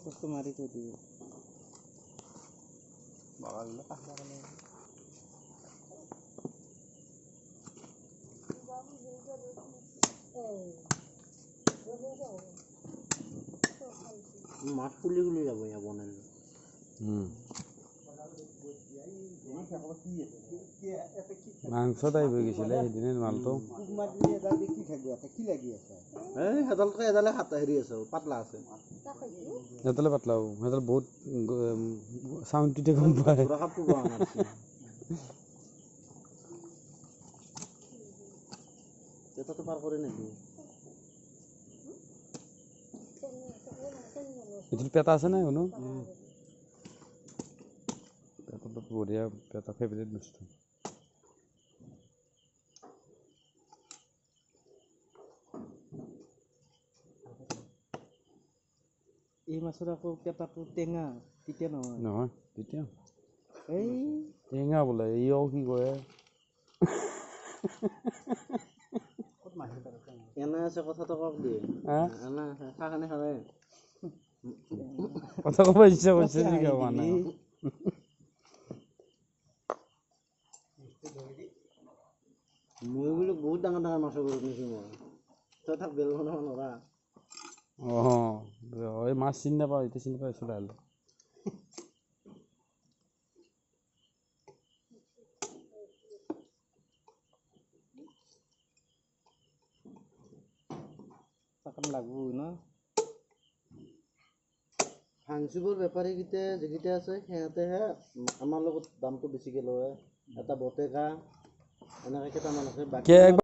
কষ্ট মাৰি থৈ দিব বগাবিলাক কাষৰ কাৰণে মাছ ফুলি ফুলি যাব ইয়াত বনালে মাংস টাইপ হৈ গৈছিলে সেইদিনা মালটো এডালকে এডালে হেৰি আছে পাতলা আছে এডালে পাতলা হ'ব এডাল বহুত চাউণ্ডটোতে গম পায় পেটাটো পাৰ কৰে নেকি এইটো পেটা আছে নাই কোনো পেটাটো বঢ়িয়া পেটা ফেভৰেট বস্তু এই মাছৰ আকৌ পেটাটো টেঙা তেতিয়া নহয় তেতিয়া এই টেঙা বোলে ইও কি কয় এনে আছে কথাটো কওক দিয়ে এনে খাখানে খালে কথা ক'ব ইচ্ছা কৰিছে নেকি মানে মই বোলো বহুত ডাঙৰ ডাঙৰ মাছৰ গৰত নিছোঁ মই তই তাক বেল বনাব নোৱাৰা এই মাছ চিনি নাপাওঁ এতিয়া চিনি পাইছোঁ লাহে লাগবো ন ফাংচিবোৰ বেপাৰীকেইটা যিকেইটা আছে সিহঁতেহে আমাৰ লগত দামটো বেছিকৈ লয় এটা বটেকা এনেকৈ কেইটামান আছে বাকী